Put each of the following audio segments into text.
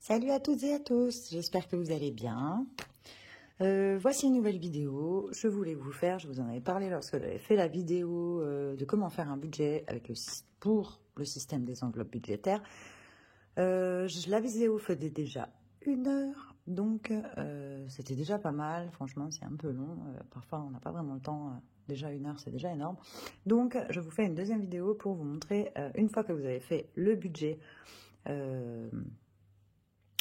Salut à toutes et à tous, j'espère que vous allez bien. Voici une nouvelle vidéo. Je voulais vous faire, je vous en avais parlé lorsque j'avais fait la vidéo de comment faire un budget avec pour le système des enveloppes budgétaires. La vidéo faisait déjà 1 heure, donc c'était déjà pas mal. Franchement, c'est un peu long. Parfois, on n'a pas vraiment le temps. Déjà 1 heure, c'est déjà énorme. Donc, je vous fais une deuxième vidéo pour vous montrer, une fois que vous avez fait le budget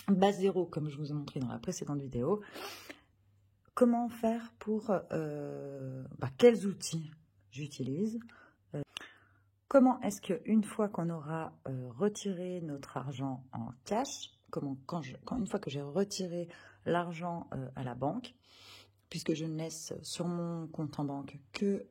base zéro, comme je vous ai montré dans la précédente vidéo, comment faire pour quels outils j'utilise, comment est-ce qu'une fois qu'on aura retiré notre argent en cash, une fois que j'ai retiré l'argent à la banque, puisque je ne laisse sur mon compte en banque que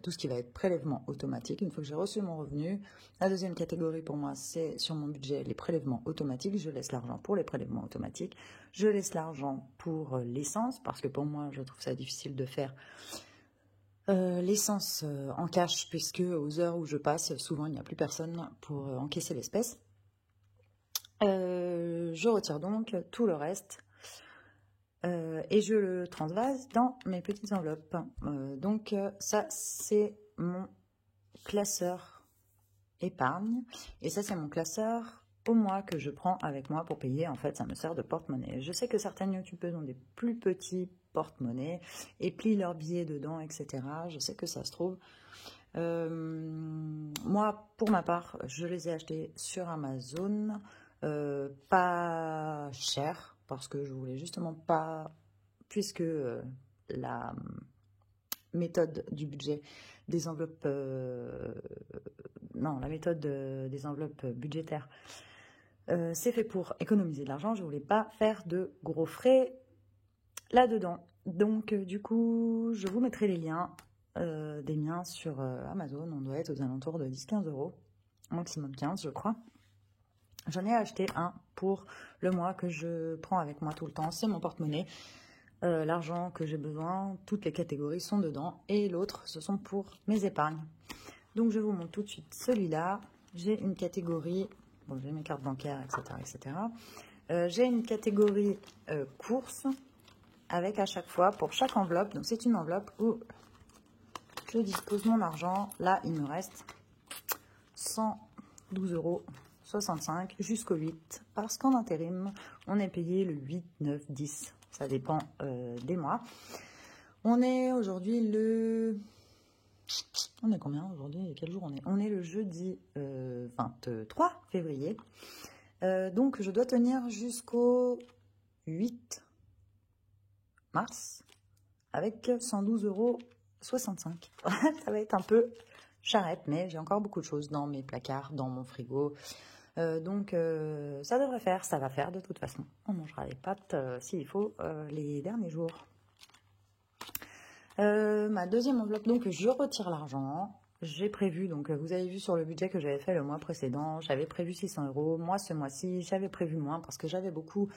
tout ce qui va être prélèvement automatique. Une fois que j'ai reçu mon revenu, la deuxième catégorie pour moi, c'est sur mon budget les prélèvements automatiques. Je laisse l'argent pour les prélèvements automatiques. Je laisse l'argent pour l'essence, parce que pour moi, je trouve ça difficile de faire l'essence en cash, puisque aux heures où je passe, souvent, il n'y a plus personne pour encaisser l'espèce. Je retire donc tout le reste. Et je le transvase dans mes petites enveloppes. Donc ça, c'est mon classeur épargne. Et ça, c'est mon classeur au mois que je prends avec moi pour payer. En fait, ça me sert de porte-monnaie. Je sais que certaines youtubeuses ont des plus petits porte-monnaie et plient leurs billets dedans, etc. Je sais que ça se trouve. Moi, pour ma part, je les ai achetés sur Amazon. Pas cher, parce que je voulais justement pas, puisque la méthode du budget des enveloppes, la méthode des enveloppes budgétaires, c'est fait pour économiser de l'argent. Je voulais pas faire de gros frais là-dedans. Donc, du coup, je vous mettrai les liens des miens sur Amazon. On doit être aux alentours de 10-15 €, maximum 15, je crois. J'en ai acheté un pour le mois que je prends avec moi tout le temps. C'est mon porte-monnaie. L'argent que j'ai besoin, toutes les catégories sont dedans. Et l'autre, ce sont pour mes épargnes. Donc, je vous montre tout de suite celui-là. J'ai une catégorie, j'ai mes cartes bancaires, etc. etc. J'ai une catégorie courses avec à chaque fois, pour chaque enveloppe. Donc, c'est une enveloppe où je dispose mon argent. Là, il me reste 112,65 € jusqu'au 8, parce qu'en intérim, on est payé le 8, 9, 10, ça dépend des mois. On est aujourd'hui on est combien aujourd'hui? Quel jour on est? On est le jeudi 23 février. Donc, je dois tenir jusqu'au 8 mars avec 112,65 €. Ça va être un peu charrette, mais j'ai encore beaucoup de choses dans mes placards, dans mon frigo. Donc, ça devrait faire, ça va faire de toute façon. On mangera les pâtes s'il faut les derniers jours. Ma deuxième enveloppe, donc je retire l'argent. J'ai prévu, donc vous avez vu sur le budget que j'avais fait le mois précédent, j'avais prévu 600 €. Moi, ce mois-ci, j'avais prévu moins parce que j'avais beaucoup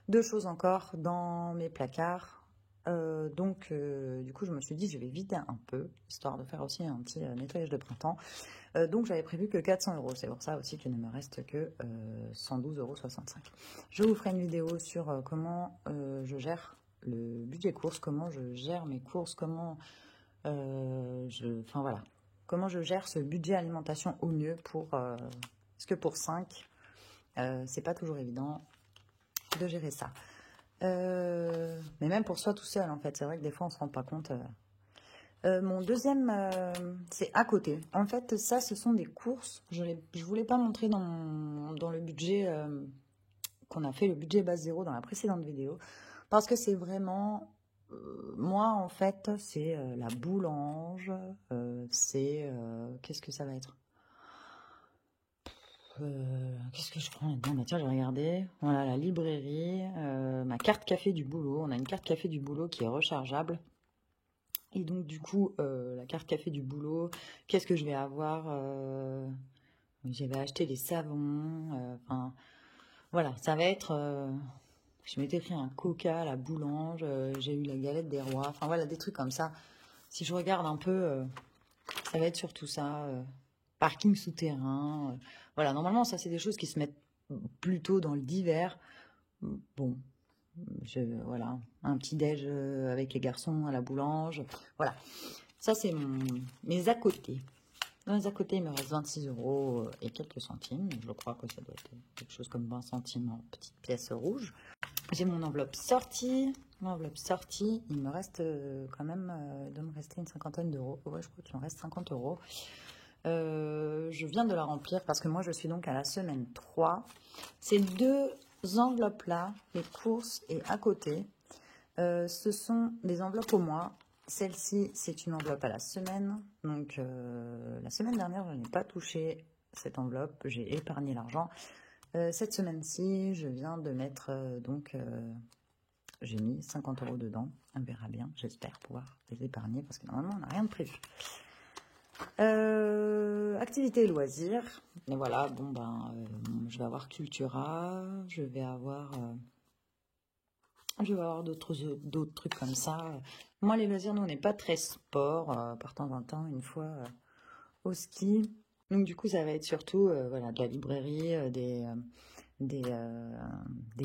de choses encore dans mes placards. Donc, du coup, je me suis dit, je vais vider un peu, histoire de faire aussi un petit nettoyage de printemps. Donc, j'avais prévu que 400 €. C'est pour ça aussi qu'il ne me reste que 112,65 €. Je vous ferai une vidéo sur comment je gère le budget courses, comment je gère mes courses, comment comment je gère ce budget alimentation au mieux parce que pour 5, c'est pas toujours évident de gérer ça. Mais même pour soi tout seul, en fait, c'est vrai que des fois on se rend pas compte. Mon deuxième, c'est à côté. En fait, ça, ce sont des courses. Je voulais pas montrer dans le budget qu'on a fait, le budget base zéro dans la précédente vidéo, parce que c'est vraiment, moi, en fait, c'est la boulange, qu'est-ce que ça va être? Qu'est-ce que je prends là-dedans? Tiens, je vais regarder. Voilà, la librairie, ma carte café du boulot. On a une carte café du boulot qui est rechargeable. Et donc, du coup, la carte café du boulot, qu'est-ce que je vais avoir? J'avais acheté des savons. Voilà, ça va être... je m'étais pris un coca, la boulange. J'ai eu la galette des rois. Enfin, voilà, des trucs comme ça. Si je regarde un peu, ça va être surtout ça. Parking souterrain. Voilà, normalement, ça, c'est des choses qui se mettent plutôt dans le divers. Bon, voilà, un petit déj avec les garçons à la boulange. Voilà, ça c'est mes à côté. Dans les à côté, il me reste 26 € et quelques centimes. Je crois que ça doit être quelque chose comme 20 centimes en petites pièces rouges. J'ai mon enveloppe sortie. L'enveloppe sortie, il me reste quand même, il doit me rester une cinquantaine d'euros. Ouais, je crois qu'il me reste 50 euros. Je viens de la remplir parce que moi, je suis donc à la semaine 3. Ces deux enveloppes-là, les courses et à côté, ce sont des enveloppes au mois. Celle-ci, c'est une enveloppe à la semaine. Donc, la semaine dernière, je n'ai pas touché cette enveloppe. J'ai épargné l'argent. Cette semaine-ci, je viens de mettre, j'ai mis 50 € dedans. On verra bien. J'espère pouvoir les épargner parce que normalement, on n'a rien de prévu. Activités et loisirs. Et voilà, bon, je vais avoir Cultura. Je vais avoir d'autres trucs comme ça. Moi, les loisirs, nous, on n'est pas très sport. Par temps en temps, une fois au ski. Donc, du coup, ça va être surtout voilà, de la librairie, des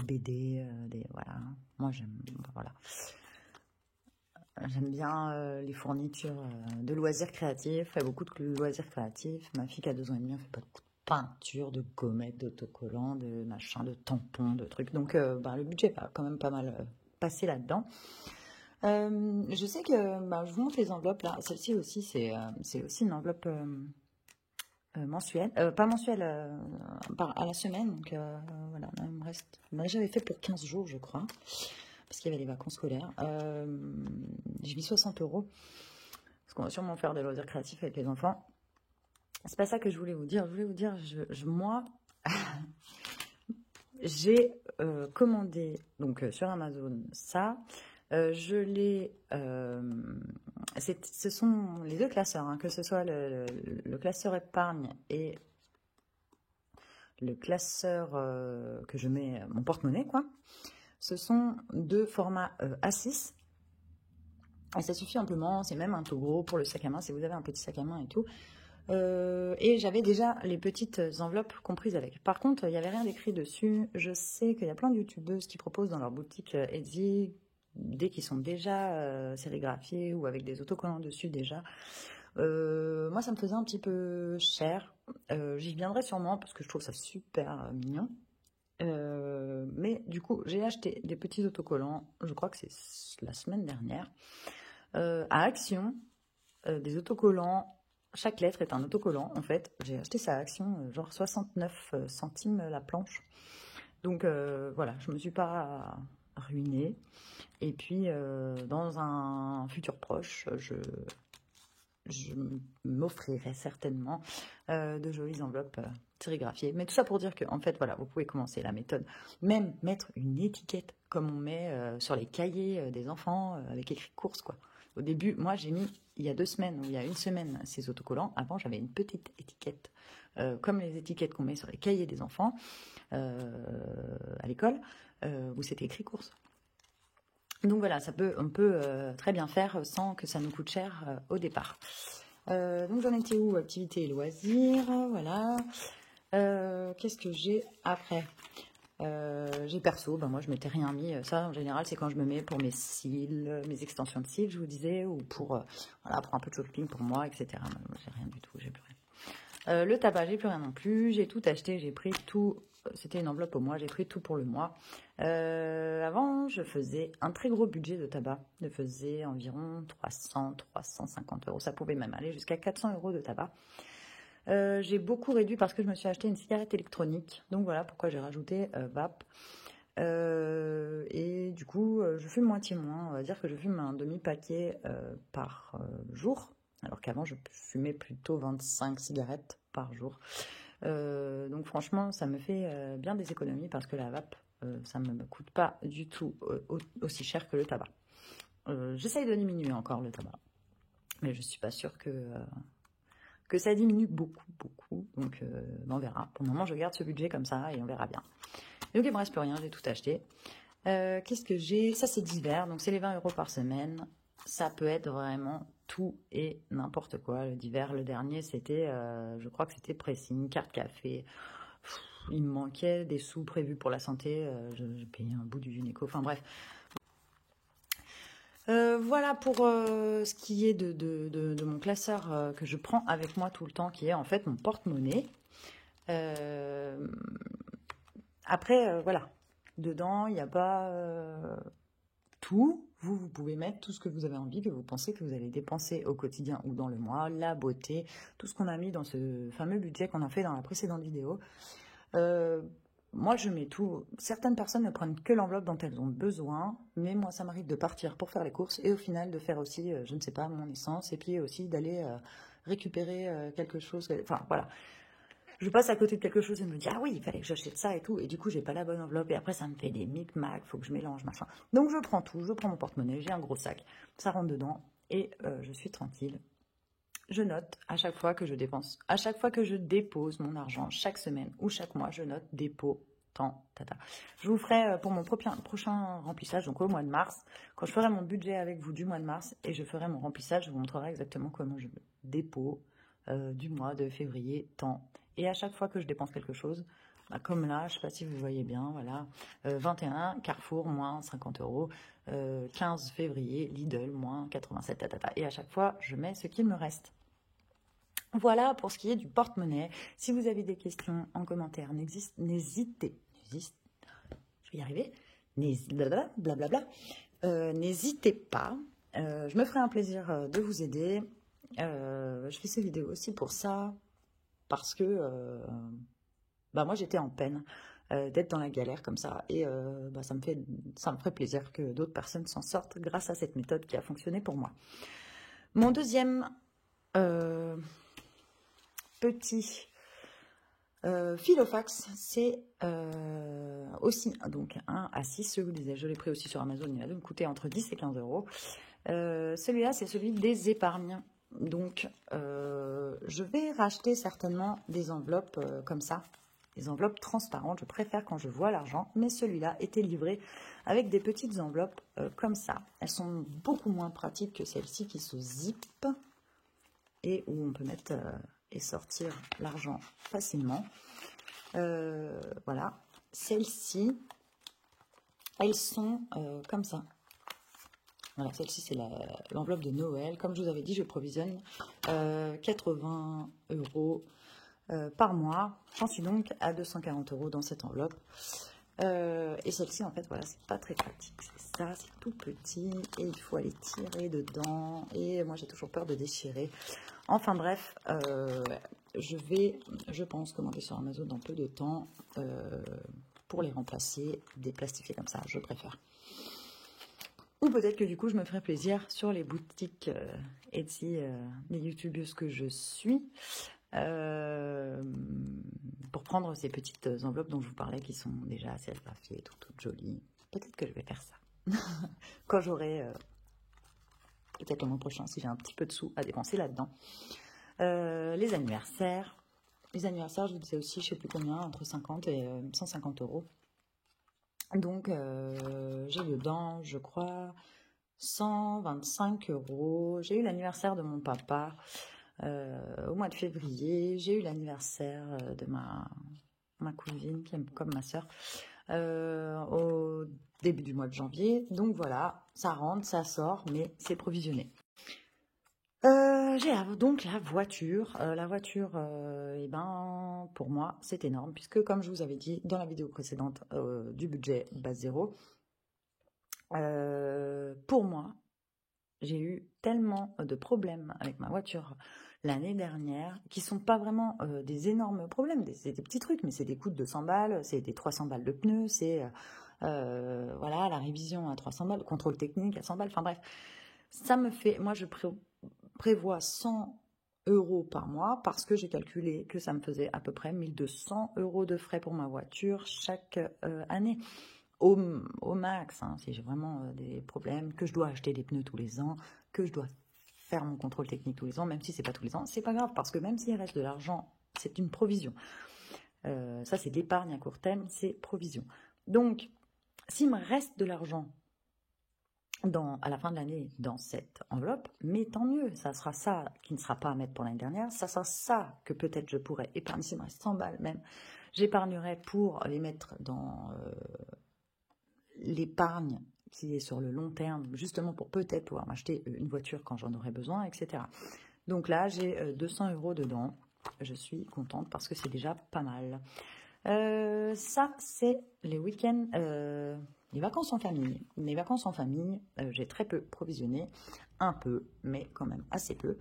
BD, voilà. Moi, j'aime bien les fournitures de loisirs créatifs. Il y a beaucoup de loisirs créatifs. Ma fille qui a 2 ans et demi, on fait pas de peinture, de gommettes, d'autocollants, de machins, de tampons, de trucs. Donc, le budget va quand même pas mal passer là-dedans. Je sais que, je vous montre les enveloppes là. Celle-ci aussi, c'est aussi une enveloppe mensuelle, pas mensuelle, à la semaine. Donc voilà, là, il me reste. J'avais fait pour 15 jours, je crois, parce qu'il y avait les vacances scolaires. J'ai mis 60 €, parce qu'on va sûrement faire des loisirs créatifs avec les enfants. C'est pas ça que je voulais vous dire. Je voulais vous dire, moi, j'ai commandé donc sur Amazon ça. Je l'ai. Ce sont les 2 classeurs, hein, que ce soit le classeur épargne et le classeur que je mets mon porte-monnaie, quoi. Ce sont 2 formats A6. Et ça suffit amplement. C'est même un peu gros pour le sac à main si vous avez un petit sac à main et tout. Et j'avais déjà les petites enveloppes comprises avec. Par contre, il n'y avait rien d'écrit dessus. Je sais qu'il y a plein de youtubeuses qui proposent dans leur boutique Etsy des qui sont déjà sérigraphiés ou avec des autocollants dessus déjà. Moi, ça me faisait un petit peu cher. J'y viendrai sûrement parce que je trouve ça super mignon. Mais du coup, j'ai acheté des petits autocollants, je crois que c'est la semaine dernière, à Action, des autocollants. Chaque lettre est un autocollant, en fait. J'ai acheté ça à Action, genre 69 centimes la planche. Donc voilà, je me suis pas ruinée. Et puis, dans un futur proche, je m'offrirai certainement de jolies enveloppes sérigraphiées. Mais tout ça pour dire que, en fait, voilà, vous pouvez commencer la méthode. Même mettre une étiquette, comme on met sur les cahiers des enfants, avec écrit course, quoi. Au début, moi, j'ai mis, il y a 2 semaines ou il y a 1 semaine, ces autocollants. Avant, j'avais une petite étiquette, comme les étiquettes qu'on met sur les cahiers des enfants à l'école, où c'était écrit course. Donc voilà, on peut très bien faire sans que ça nous coûte cher au départ. Donc j'en étais où? Activités et loisirs, voilà. Qu'est-ce que j'ai après? J'ai perso, moi je m'étais rien mis. Ça en général c'est quand je me mets pour mes cils, mes extensions de cils, je vous disais, ou pour voilà, pour un peu de shopping pour moi, etc. Moi, j'ai rien du tout, j'ai plus rien. Le tabac, j'ai plus rien non plus. J'ai tout acheté, j'ai pris tout. C'était une enveloppe au mois, j'ai pris tout pour le mois. Avant, je faisais un très gros budget de tabac. Je faisais environ 350 €. Ça pouvait même aller jusqu'à 400 € de tabac. J'ai beaucoup réduit parce que je me suis acheté une cigarette électronique. Donc voilà pourquoi j'ai rajouté vape. Et du coup, je fume moitié moins. On va dire que je fume un demi-paquet par jour. Alors qu'avant, je fumais plutôt 25 cigarettes par jour. Donc franchement, ça me fait bien des économies parce que la vape, ça ne me coûte pas du tout aussi cher que le tabac. J'essaye de diminuer encore le tabac. Mais je ne suis pas sûre que ça diminue beaucoup. Donc on verra. Pour le moment, je garde ce budget comme ça et on verra bien. Donc il ne me reste plus rien, j'ai tout acheté. Qu'est-ce que j'ai? Ça, c'est divers, donc c'est les 20 € par semaine. Ça peut être vraiment tout et n'importe quoi. Le divers, le dernier, c'était, je crois que c'était pressing, carte café. il me manquait des sous prévus pour la santé, j'ai payé un bout du gynéco, enfin bref. Voilà pour ce qui est de mon classeur que je prends avec moi tout le temps, qui est en fait mon porte-monnaie. Après, voilà, dedans, il n'y a pas tout. Vous pouvez mettre tout ce que vous avez envie, que vous pensez que vous allez dépenser au quotidien ou dans le mois, la beauté, tout ce qu'on a mis dans ce fameux budget qu'on a fait dans la précédente vidéo. Moi, je mets tout. Certaines personnes ne prennent que l'enveloppe dont elles ont besoin, mais moi, ça m'arrive de partir pour faire les courses et au final de faire aussi, je ne sais pas, mon essence et puis aussi d'aller récupérer quelque chose. Enfin, voilà. Je passe à côté de quelque chose et me dis, ah oui, il fallait que j'achète ça et tout. Et du coup, j'ai pas la bonne enveloppe et après, ça me fait des micmacs, faut que je mélange, machin. Donc, je prends tout, je prends mon porte-monnaie, j'ai un gros sac, ça rentre dedans et je suis tranquille. Je note à chaque fois que je dépense, à chaque fois que je dépose mon argent, chaque semaine ou chaque mois, je note dépôt, temps, tata. Je vous ferai pour mon prochain remplissage, donc au mois de mars, quand je ferai mon budget avec vous du mois de mars et je ferai mon remplissage, je vous montrerai exactement comment je dépôt du mois de février, temps. Et à chaque fois que je dépense quelque chose, bah comme là, je ne sais pas si vous voyez bien, voilà, 21, Carrefour, moins 50 €, 15 février, Lidl, moins 87, tata. Et à chaque fois, je mets ce qu'il me reste. Voilà pour ce qui est du porte-monnaie. Si vous avez des questions en commentaire, n'hésitez, je vais y arriver, blablabla, n'hésitez pas. Je me ferai un plaisir de vous aider. Je fais ces vidéos aussi pour ça, parce que bah moi j'étais en peine d'être dans la galère comme ça, et bah ça me ferait plaisir que d'autres personnes s'en sortent grâce à cette méthode qui a fonctionné pour moi. Mon deuxième petit Filofax, c'est aussi donc un à 6, je vous disais, je l'ai pris aussi sur Amazon, il va me coûter entre 10 et 15 €. Celui-là, c'est celui des épargnes. Donc, je vais racheter certainement des enveloppes comme ça, des enveloppes transparentes. Je préfère quand je vois l'argent, mais celui-là était livré avec des petites enveloppes comme ça. Elles sont beaucoup moins pratiques que celles-ci qui se zippent et où on peut mettre et sortir l'argent facilement. Voilà, celles-ci, elles sont comme ça. Voilà, celle-ci, c'est l'enveloppe de Noël. Comme je vous avais dit, je provisionne 80 € par mois. J'en suis donc à 240 € dans cette enveloppe. Et celle-ci, en fait, voilà, c'est pas très pratique. C'est ça, c'est tout petit et il faut aller tirer dedans. Et moi, j'ai toujours peur de déchirer. Enfin bref, je pense, commander sur Amazon dans peu de temps pour les remplacer, déplastifier comme ça, je préfère. Ou peut-être que du coup, je me ferai plaisir sur les boutiques Etsy des youtubeuses que je suis pour prendre ces petites enveloppes dont je vous parlais qui sont déjà assez graphiées, toutes jolies. Peut-être que je vais faire ça quand j'aurai, peut-être le mois prochain, si j'ai un petit peu de sous à dépenser là-dedans. Les anniversaires. Les anniversaires, je vous disais aussi, je ne sais plus combien, entre 50 et 150 €. Donc, j'ai dedans, je crois, 125 €. J'ai eu l'anniversaire de mon papa au mois de février. J'ai eu l'anniversaire de ma cousine, qui est comme ma soeur, au début du mois de janvier. Donc voilà, ça rentre, ça sort, mais c'est provisionné. J'ai donc la voiture. La voiture, eh ben, pour moi, c'est énorme, puisque comme je vous avais dit dans la vidéo précédente du budget base 0, pour moi, j'ai eu tellement de problèmes avec ma voiture l'année dernière, qui sont pas vraiment des énormes problèmes, c'est des petits trucs, mais c'est des coûts de 200 balles, c'est des 300 balles de pneus, c'est voilà, la révision à 300 balles, contrôle technique à 100 balles, enfin bref, ça me fait, moi je prévois 100 € par mois parce que j'ai calculé que ça me faisait à peu près 1200 € de frais pour ma voiture chaque année. Au max, hein, si j'ai vraiment des problèmes, que je dois acheter des pneus tous les ans, que je dois faire mon contrôle technique tous les ans, même si c'est pas tous les ans, c'est pas grave, parce que même s'il reste de l'argent, c'est une provision. Ça, c'est de l'épargne à court terme, c'est provision. Donc, s'il me reste de l'argent à la fin de l'année dans cette enveloppe, mais tant mieux, ça sera ça qui ne sera pas à mettre pour l'année dernière, ça sera ça que peut-être je pourrais épargner, s'il me reste 100 balles même, j'épargnerai pour les mettre dans l'épargne qui est sur le long terme, justement pour peut-être pouvoir m'acheter une voiture quand j'en aurai besoin, etc. Donc là, j'ai 200 € dedans, je suis contente parce que c'est déjà pas mal. Ça, c'est les week-ends, les vacances en famille. Mes vacances en famille, j'ai très peu provisionné, un peu, mais quand même assez peu,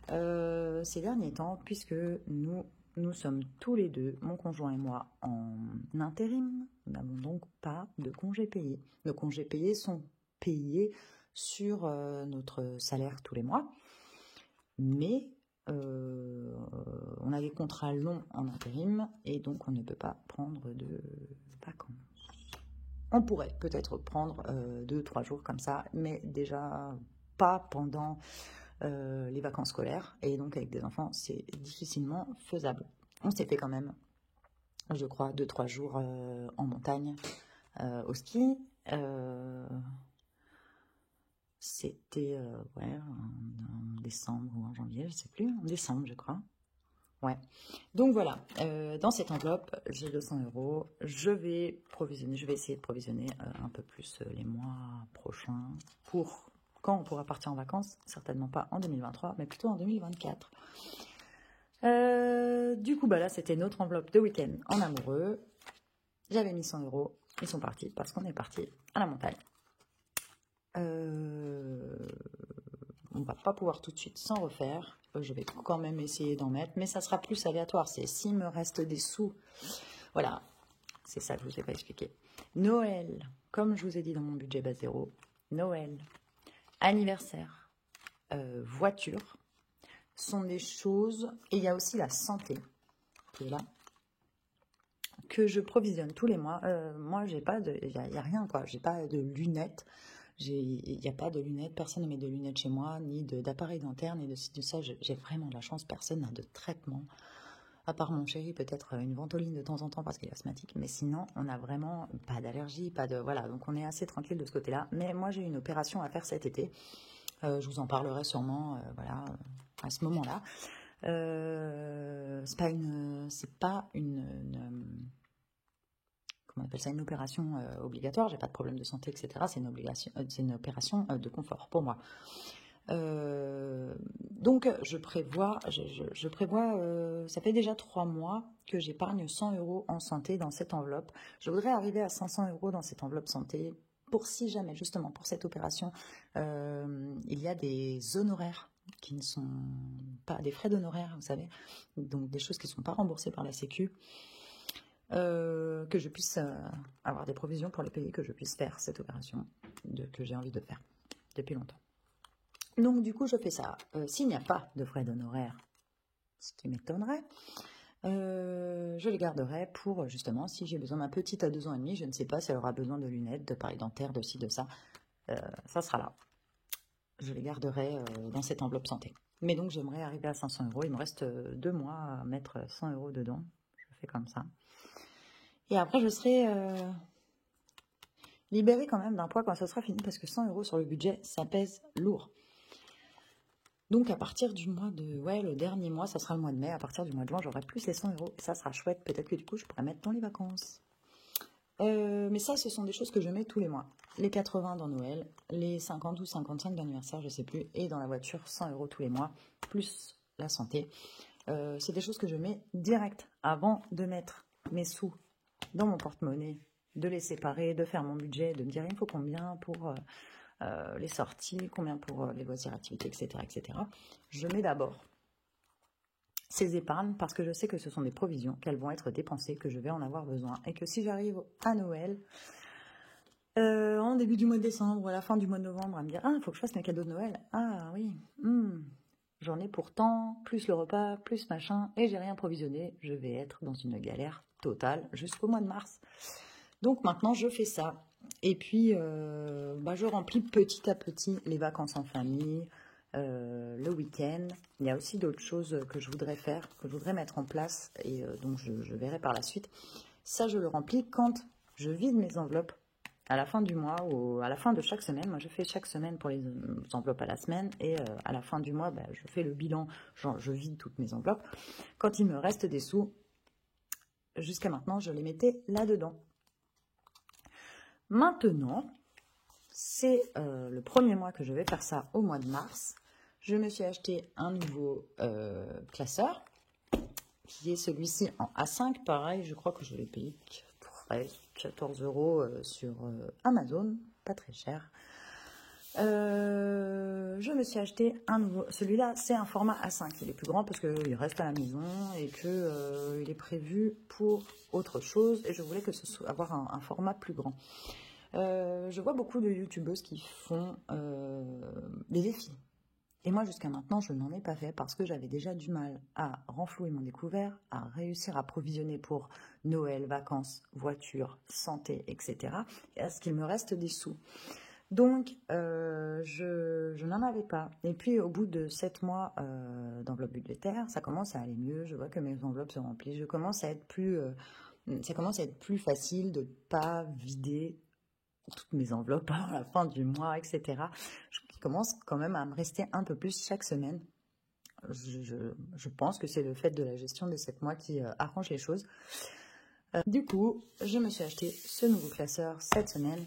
ces derniers temps, puisque nous sommes tous les deux, mon conjoint et moi, en intérim. Nous n'avons donc pas de congés payés. Nos congés payés sont payés sur notre salaire tous les mois, mais on a des contrats longs en intérim et donc on ne peut pas prendre de vacances. On pourrait peut-être prendre 2-3 jours comme ça, mais déjà pas pendant les vacances scolaires. Et donc avec des enfants, c'est difficilement faisable. On s'est fait quand même, je crois, 2-3 jours en montagne au ski. C'était en décembre ou en janvier, je ne sais plus, en décembre je crois. Ouais. Donc voilà, dans cette enveloppe, j'ai 200 €. Je vais essayer de provisionner un peu plus les mois prochains pour quand on pourra partir en vacances, certainement pas en 2023, mais plutôt en 2024. Du coup, là, c'était notre enveloppe de week-end en amoureux. J'avais mis 100 €, ils sont partis parce qu'on est parti à la montagne. On va pas pouvoir tout de suite s'en refaire. Je vais quand même essayer d'en mettre, mais ça sera plus aléatoire. C'est s'il me reste des sous. Voilà, c'est ça que je vous ai pas expliqué. Noël, comme je vous ai dit dans mon budget base zéro, Noël, anniversaire, voiture, sont des choses, et il y a aussi la santé qui est là, que je provisionne tous les mois. Moi, il n'y a rien, quoi. J'ai pas de lunettes. Il n'y a pas de lunettes, personne ne met de lunettes chez moi, ni d'appareil dentaire, ni de ci, de ça. J'ai vraiment de la chance, personne n'a de traitement. À part mon chéri, peut-être une ventoline de temps en temps parce qu'il est asthmatique, mais sinon, on n'a vraiment pas d'allergie, pas de... Voilà, donc on est assez tranquille de ce côté-là. Mais moi, j'ai une opération à faire cet été. Je vous en parlerai sûrement, à ce moment-là. C'est pas une on appelle ça une opération obligatoire, j'ai pas de problème de santé, etc. C'est une opération de confort pour moi. Donc je prévois, ça fait déjà 3 mois que j'épargne 100 € en santé dans cette enveloppe. Je voudrais arriver à 500 € dans cette enveloppe santé pour si jamais, justement, pour cette opération, il y a des honoraires qui ne sont pas des frais d'honoraires, vous savez, donc des choses qui ne sont pas remboursées par la Sécu. Que je puisse avoir des provisions pour les payer, que je puisse faire cette opération que j'ai envie de faire depuis longtemps. Donc du coup, je fais ça. S'il n'y a pas de frais d'honoraires, ce qui m'étonnerait, je les garderai pour justement, si j'ai besoin d'un petit à 2 ans et demi, je ne sais pas si elle aura besoin de lunettes, d'appareils dentaires, de ci, de ça, ça sera là. Je les garderai dans cette enveloppe santé. Mais donc j'aimerais arriver à 500 €. Il me reste 2 mois à mettre 100 € dedans. Je fais comme ça. Et après, je serai libérée quand même d'un poids quand ça sera fini, parce que 100 € sur le budget, ça pèse lourd. Donc, à partir du mois de... Ouais, le dernier mois, ça sera le mois de mai. À partir du mois de juin, j'aurai plus les 100 €. Et ça sera chouette. Peut-être que du coup, je pourrais mettre dans les vacances. Mais ça, ce sont des choses que je mets tous les mois. Les 80 dans Noël, les 50 ou 55 d'anniversaire, je sais plus. Et dans la voiture, 100 € tous les mois, plus la santé. C'est des choses que je mets direct avant de mettre mes sous dans mon porte-monnaie, de les séparer, de faire mon budget, de me dire il faut combien pour les sorties, combien pour les loisirs, activités, etc., etc. Je mets d'abord ces épargnes parce que je sais que ce sont des provisions, qu'elles vont être dépensées, que je vais en avoir besoin et que si j'arrive à Noël, en début du mois de décembre ou à la fin du mois de novembre, à me dire ah, il faut que je fasse mes cadeaux de Noël. Ah oui, j'en ai pourtant, plus le repas, plus machin, et j'ai rien provisionné. Je vais être dans une galère totale jusqu'au mois de mars. Donc maintenant, je fais ça. Et puis, je remplis petit à petit les vacances en famille, le week-end. Il y a aussi d'autres choses que je voudrais faire, que je voudrais mettre en place, et donc je verrai par la suite. Ça, je le remplis quand je vide mes enveloppes à la fin du mois ou à la fin de chaque semaine. Moi, je fais chaque semaine pour les enveloppes à la semaine et à la fin du mois, bah, je fais le bilan, genre je vide toutes mes enveloppes. Quand il me reste des sous, jusqu'à maintenant, je les mettais là-dedans. Maintenant, c'est le premier mois que je vais faire ça au mois de mars. Je me suis acheté un nouveau classeur qui est celui-ci en A5. Pareil, je crois que je l'ai payé 14 € sur Amazon, pas très cher. Je me suis acheté un nouveau. Celui-là, c'est un format A5. Il est plus grand parce qu'il reste à la maison et qu'il est prévu pour autre chose. Et je voulais que ce soit avoir un format plus grand. Je vois beaucoup de youtubeuses qui font des défis. Et moi, jusqu'à maintenant, je n'en ai pas fait parce que j'avais déjà du mal à renflouer mon découvert, à réussir à provisionner pour Noël, vacances, voiture, santé, etc. Et à ce qu'il me reste des sous. Donc, je n'en avais pas. Et puis, au bout de 7 mois d'enveloppe budgétaire, ça commence à aller mieux. Je vois que mes enveloppes se remplissent. Ça commence à être plus facile de ne pas vider toutes mes enveloppes à la fin du mois, etc. Je commence quand même à me rester un peu plus chaque semaine. Je pense que c'est le fait de la gestion des 7 mois qui arrange les choses. Du coup, je me suis acheté ce nouveau classeur cette semaine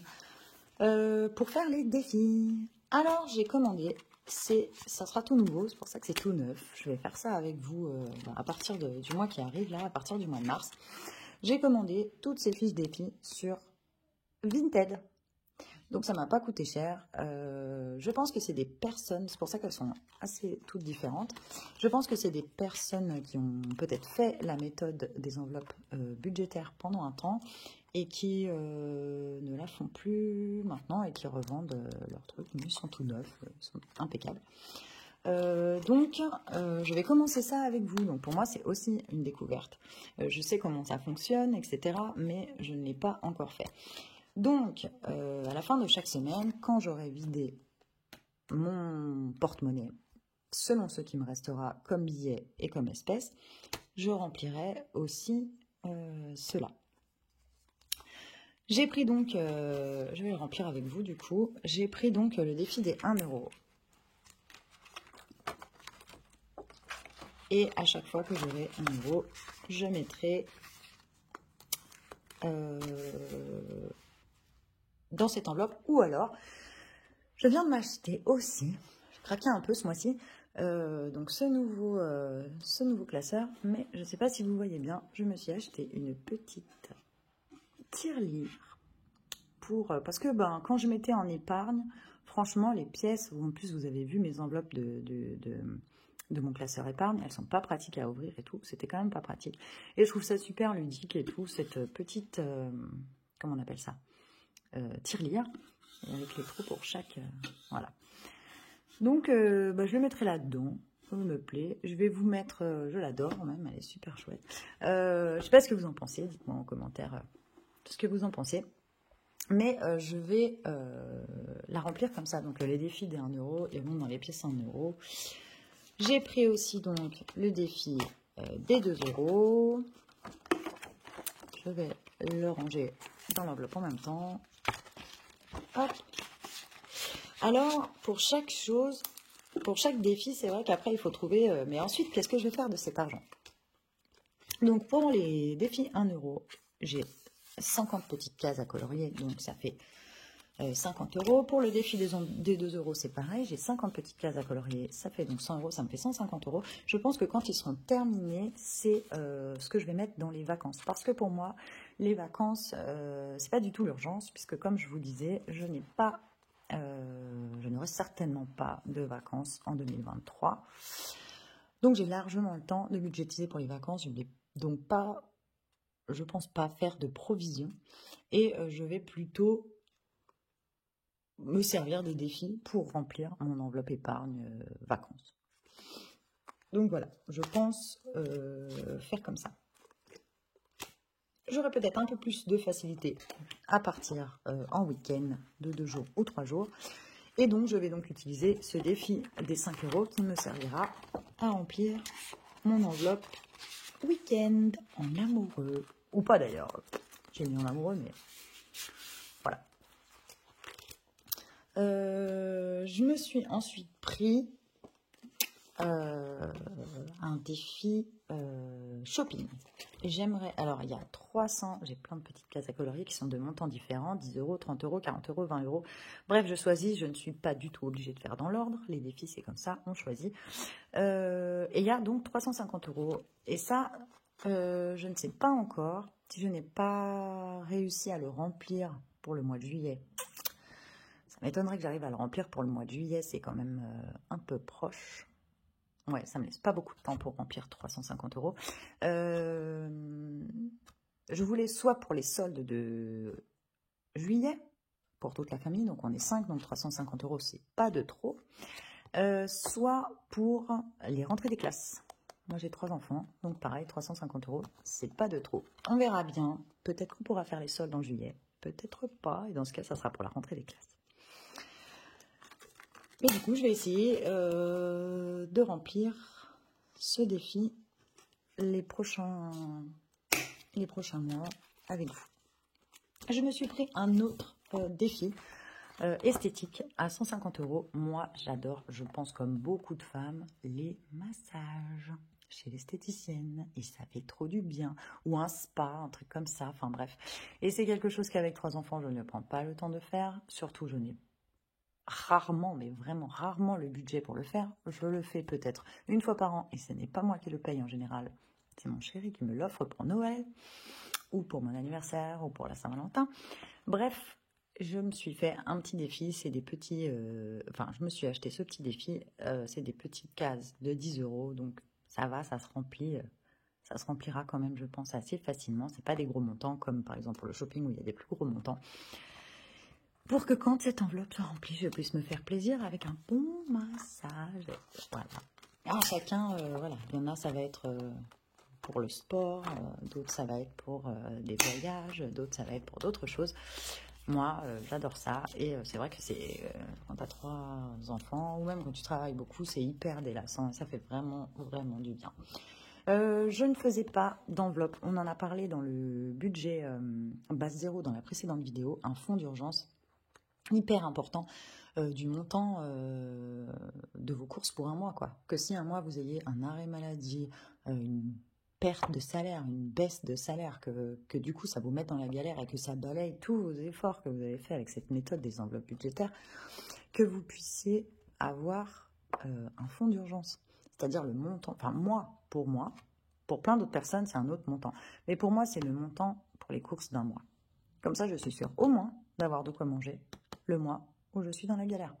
pour faire les défis. Alors, j'ai commandé. Ça sera tout nouveau, c'est pour ça que c'est tout neuf. Je vais faire ça avec vous à partir du mois qui arrive, là, à partir du mois de mars. J'ai commandé toutes ces fiches défis sur Vinted. Donc ça m'a pas coûté cher. Je pense que c'est des personnes, c'est pour ça qu'elles sont assez toutes différentes. Je pense que c'est des personnes qui ont peut-être fait la méthode des enveloppes budgétaires pendant un temps et qui ne la font plus maintenant et qui revendent leurs trucs. Ils sont tout neufs, ils sont impeccables. Donc, je vais commencer ça avec vous. Donc, pour moi, c'est aussi une découverte. Je sais comment ça fonctionne, etc. Mais je ne l'ai pas encore fait. Donc, à la fin de chaque semaine, quand j'aurai vidé mon porte-monnaie, selon ce qui me restera comme billets et comme espèces, je remplirai aussi cela. J'ai pris donc, je vais le remplir avec vous du coup, j'ai pris donc le défi des 1 €. Et à chaque fois que j'aurai 1 €, je mettrai dans cette enveloppe. Ou alors, je viens de m'acheter aussi, je craquais un peu ce mois-ci, donc ce nouveau classeur, mais je ne sais pas si vous voyez bien, je me suis acheté une petite tirelire parce que quand je mettais en épargne, franchement les pièces, en plus vous avez vu mes enveloppes de mon classeur épargne, elles sont pas pratiques à ouvrir et tout, c'était quand même pas pratique. Et je trouve ça super ludique et tout, cette petite, comment on appelle ça, tirelire, avec les trous pour chaque, voilà. Donc je le mettrai là-dedans, ça me plaît. Je vais vous mettre, je l'adore même, elle est super chouette. Je sais pas ce que vous en pensez, dites-moi en commentaire ce que vous en pensez. Mais je vais la remplir comme ça. Donc les défis des 1 € iront dans les pièces 1 €. J'ai pris aussi donc le défi des 2 €. Je vais le ranger dans l'enveloppe en même temps. Hop. Alors pour chaque chose, pour chaque défi, c'est vrai qu'après il faut trouver. Mais ensuite, qu'est-ce que je vais faire de cet argent? Donc pour les défis 1 €, j'ai 50 petites cases à colorier, donc ça fait 50 €. Pour le défi des 2 €, c'est pareil, j'ai 50 petites cases à colorier, ça fait donc 100 €, ça me fait 150 €. Je pense que quand ils seront terminés, c'est ce que je vais mettre dans les vacances. Parce que pour moi, les vacances, c'est pas du tout l'urgence, puisque comme je vous disais, je n'aurai certainement pas de vacances en 2023. Donc j'ai largement le temps de budgétiser pour les vacances, je ne vais donc pas... Je pense pas faire de provision et je vais plutôt me servir des défis pour remplir mon enveloppe épargne vacances. Donc voilà, je pense faire comme ça. J'aurai peut-être un peu plus de facilité à partir en week-end de 2 jours ou 3 jours. Et donc je vais donc utiliser ce défi des 5 € qui me servira à remplir mon enveloppe week-end en amoureux. Ou pas d'ailleurs, j'ai mis en amoureux, mais voilà. Je me suis ensuite pris un défi shopping. J'aimerais, alors il y a 300, j'ai plein de petites cases à colorier qui sont de montants différents, 10 euros, 30 euros, 40 euros, 20 euros. Bref, je choisis, je ne suis pas du tout obligée de faire dans l'ordre. Les défis, c'est comme ça, on choisit. Et il y a donc 350 euros. Et ça, je ne sais pas encore si je n'ai pas réussi à le remplir pour le mois de juillet. Ça m'étonnerait que j'arrive à le remplir pour le mois de juillet, c'est quand même un peu proche. Ouais, ça me laisse pas beaucoup de temps pour remplir 350 euros. Je voulais soit pour les soldes de juillet, pour toute la famille, donc on est 5, donc 350 euros, c'est pas de trop. Soit pour les rentrées des classes. Moi j'ai 3 enfants, donc pareil, 350 euros, c'est pas de trop. On verra bien, peut-être qu'on pourra faire les soldes en juillet, peut-être pas, et dans ce cas, ça sera pour la rentrée des classes. Et du coup, je vais essayer de remplir ce défi les prochains mois avec vous. Je me suis pris un autre défi esthétique à 150 euros. Moi, j'adore, je pense comme beaucoup de femmes, les massages chez l'esthéticienne. Et ça fait trop du bien. Ou un spa, un truc comme ça. Enfin bref. Et c'est quelque chose qu'avec 3 enfants, je ne prends pas le temps de faire. Surtout, je n'ai rarement, mais vraiment rarement le budget pour le faire. Je le fais peut-être une fois par an et ce n'est pas moi qui le paye en général. C'est mon chéri qui me l'offre pour Noël ou pour mon anniversaire ou pour la Saint-Valentin. Bref, je me suis fait un petit défi. C'est des petits... je me suis acheté ce petit défi. C'est des petites cases de 10 euros. Donc ça va, ça se remplit. Ça se remplira quand même, je pense, assez facilement. C'est pas des gros montants comme par exemple pour le shopping où il y a des plus gros montants. Pour que quand cette enveloppe soit remplie, je puisse me faire plaisir avec un bon massage. Voilà. Ah, chacun, voilà. Il y en a, ça va être pour le sport, d'autres, ça va être pour des voyages, d'autres, ça va être pour d'autres choses. Moi, j'adore ça. Et c'est vrai que c'est quand tu as 3 enfants, ou même quand tu travailles beaucoup, c'est hyper délassant. Et ça fait vraiment, vraiment du bien. Je ne faisais pas d'enveloppe. On en a parlé dans le budget base zéro dans la précédente vidéo. Un fonds d'urgence hyper important du montant de vos courses pour un mois, quoi. Que si un mois vous ayez un arrêt maladie, une perte de salaire, une baisse de salaire, que du coup ça vous mette dans la galère et que ça balaye tous vos efforts que vous avez fait avec cette méthode des enveloppes budgétaires, que vous puissiez avoir un fonds d'urgence. C'est-à-dire le montant, enfin moi, pour plein d'autres personnes c'est un autre montant. Mais pour moi c'est le montant pour les courses d'un mois. Comme ça je suis sûre au moins d'avoir de quoi manger le mois où je suis dans la galère.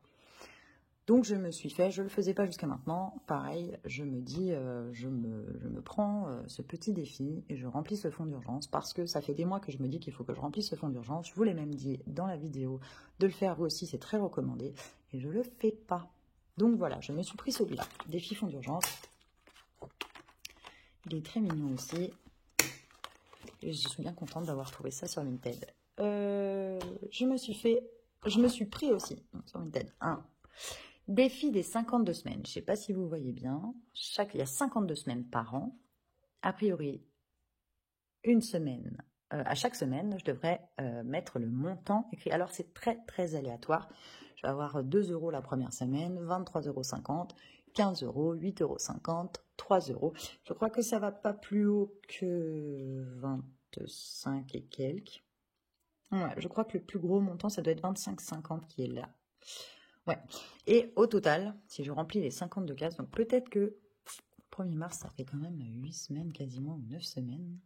Donc je me suis fait, je ne le faisais pas jusqu'à maintenant, pareil, je me dis, je me prends ce petit défi et je remplis ce fonds d'urgence parce que ça fait des mois que je me dis qu'il faut que je remplisse ce fonds d'urgence. Je vous l'ai même dit dans la vidéo de le faire vous aussi, c'est très recommandé et je ne le fais pas. Donc voilà, je me suis pris celui-là, défi fonds d'urgence. Il est très mignon aussi et je suis bien contente d'avoir trouvé ça sur Vinted. Je me suis pris aussi, donc sur Vinted, un défi des 52 semaines. Je ne sais pas si vous voyez bien. Il y a 52 semaines par an. A priori, une semaine. À chaque semaine, je devrais mettre le montant écrit. Alors, c'est très, très aléatoire. Je vais avoir 2 euros la première semaine, 23,50 €, 15 euros, 8,50 €, 3 euros. Je crois que ça ne va pas plus haut que 25 et quelques. Ouais, je crois que le plus gros montant, ça doit être 25,50 qui est là. Ouais. Et au total, si je remplis les 52 cases, donc peut-être que 1er mars, ça fait quand même 8 semaines quasiment, ou 9 semaines.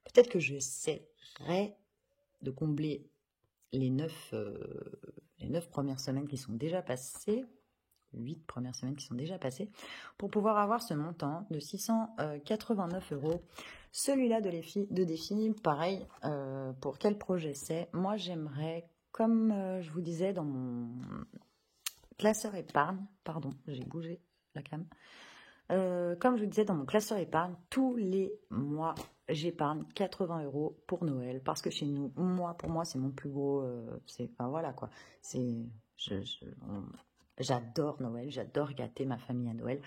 Peut-être que j'essaierai de combler les 9 premières semaines qui sont déjà passées, 8 premières semaines qui sont déjà passées, pour pouvoir avoir ce montant de 689 €. Celui-là de défi, pareil, pour quel projet c'est? Moi, j'aimerais, comme je vous disais dans mon classeur épargne, pardon, j'ai bougé la cam. Comme je vous disais dans mon classeur épargne, tous les mois, j'épargne 80 € pour Noël. Parce que chez nous, pour moi, c'est mon plus gros... voilà quoi. J'adore Noël, j'adore gâter ma famille à Noël.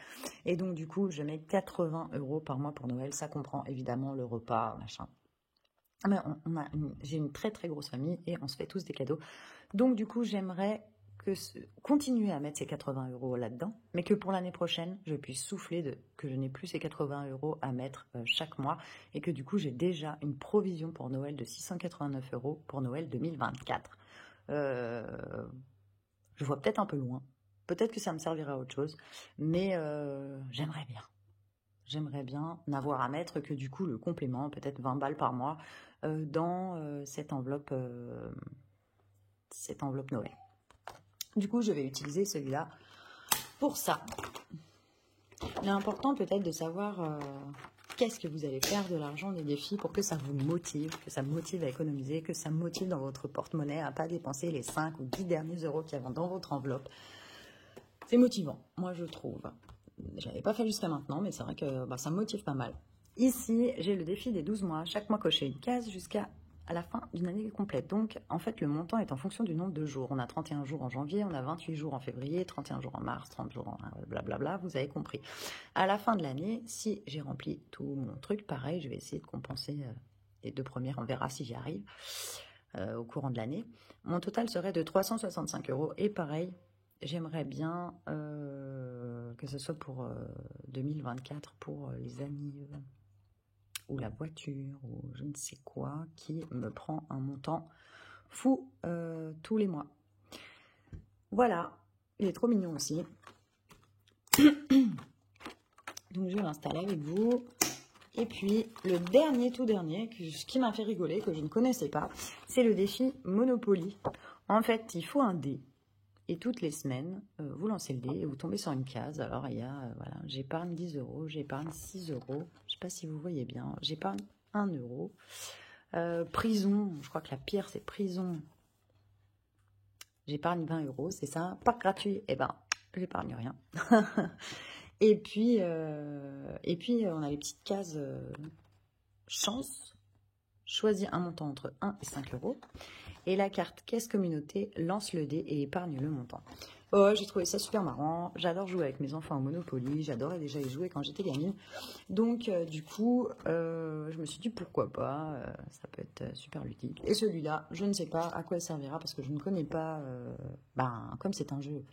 Et donc, du coup, je mets 80 € par mois pour Noël. Ça comprend évidemment le repas, machin. Mais j'ai une très très grosse famille et on se fait tous des cadeaux. Donc, du coup, j'aimerais continuer à mettre ces 80 € là-dedans, mais que pour l'année prochaine, je puisse souffler que je n'ai plus ces 80 € à mettre chaque mois, et que du coup, j'ai déjà une provision pour Noël de 689 € pour Noël 2024. Je vois peut-être un peu loin, peut-être que ça me servira à autre chose, mais j'aimerais bien. J'aimerais bien n'avoir à mettre que du coup le complément, peut-être 20 balles par mois, dans cette enveloppe Noël. Du coup, je vais utiliser celui-là pour ça. Il est important peut-être de savoir qu'est-ce que vous allez faire de l'argent des défis pour que ça vous motive, que ça motive à économiser, que ça motive dans votre porte-monnaie à ne pas dépenser les 5 ou 10 derniers euros qu'il y a dans votre enveloppe. C'est motivant, moi je trouve. Je l'avais pas fait jusqu'à maintenant, mais c'est vrai que ça me motive pas mal. Ici, j'ai le défi des 12 mois. Chaque mois, cocher une case jusqu'à la fin d'une année complète. Donc, en fait, le montant est en fonction du nombre de jours. On a 31 jours en janvier, on a 28 jours en février, 31 jours en mars, 30 jours en blablabla, vous avez compris. À la fin de l'année, si j'ai rempli tout mon truc, pareil, je vais essayer de compenser les 2 premières. On verra si j'y arrive au courant de l'année. Mon total serait de 365 €. Et pareil, j'aimerais bien que ce soit pour 2024, pour les amis ou la voiture ou je ne sais quoi, qui me prend un montant fou tous les mois. Voilà, il est trop mignon aussi. Donc je vais l'installer avec vous. Et puis le dernier, tout dernier, qui m'a fait rigoler, que je ne connaissais pas, c'est le défi Monopoly. En fait, il faut un dé. Et toutes les semaines, vous lancez le dé et vous tombez sur une case. Alors, il y a, voilà, j'épargne 10 €, j'épargne 6 €. Je ne sais pas si vous voyez bien. J'épargne 1 €. Prison, je crois que la pire, c'est prison. J'épargne 20 €, c'est ça. Parc gratuit, eh ben, j'épargne rien. et puis, on a les petites cases chance. Choisis un montant entre 1 et 5 €. Et la carte caisse communauté lance le dé et épargne le montant. Oh, j'ai trouvé ça super marrant. J'adore jouer avec mes enfants au Monopoly. J'adorais déjà y jouer quand j'étais gamine. Donc, du coup, je me suis dit pourquoi pas. Ça peut être super ludique. Et celui-là, je ne sais pas à quoi il servira parce que je ne connais pas. Comme c'est un jeu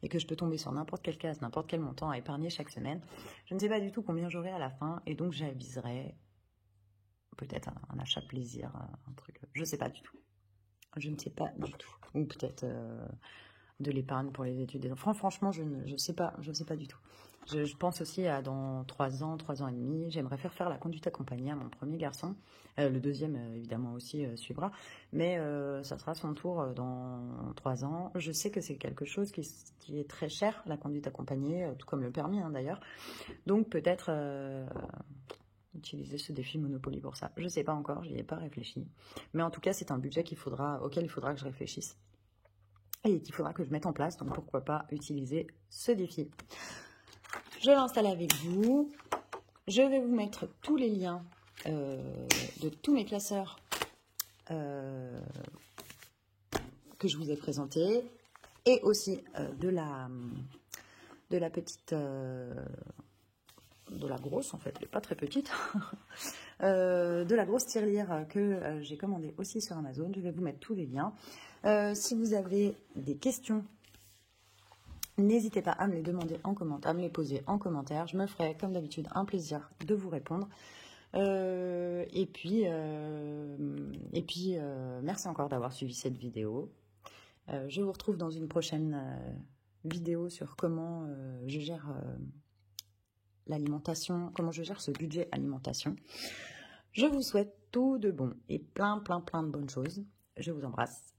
et que je peux tomber sur n'importe quelle case, n'importe quel montant à épargner chaque semaine, je ne sais pas du tout combien j'aurai à la fin. Et donc, j'aviserai peut-être un achat plaisir, un truc. Je ne sais pas du tout. Je ne sais pas du tout. Ou peut-être de l'épargne pour les études des enfants. Franchement, je ne sais pas du tout. Je pense aussi à dans 3 ans, 3 ans et demi, j'aimerais faire la conduite accompagnée à mon premier garçon. Le deuxième, évidemment, aussi suivra. Mais ça sera son tour dans 3 ans. Je sais que c'est quelque chose qui est très cher, la conduite accompagnée, tout comme le permis, d'ailleurs. Donc peut-être utiliser ce défi Monopoly pour ça. Je ne sais pas encore, je n'y ai pas réfléchi. Mais en tout cas, c'est un budget auquel il faudra que je réfléchisse. Et qu'il faudra que je mette en place. Donc pourquoi pas utiliser ce défi. Je l'installe avec vous. Je vais vous mettre tous les liens de tous mes classeurs que je vous ai présentés. Et aussi de la petite... de la grosse en fait, elle n'est pas très petite, de la grosse tirelire que j'ai commandée aussi sur Amazon. Je vais vous mettre tous les liens. Si vous avez des questions, n'hésitez pas à me les demander en commentaire, à me les poser en commentaire. Je me ferai comme d'habitude un plaisir de vous répondre. Et puis merci encore d'avoir suivi cette vidéo. Je vous retrouve dans une prochaine vidéo sur comment je gère l'alimentation, comment je gère ce budget alimentation. Je vous souhaite tout de bon et plein de bonnes choses. Je vous embrasse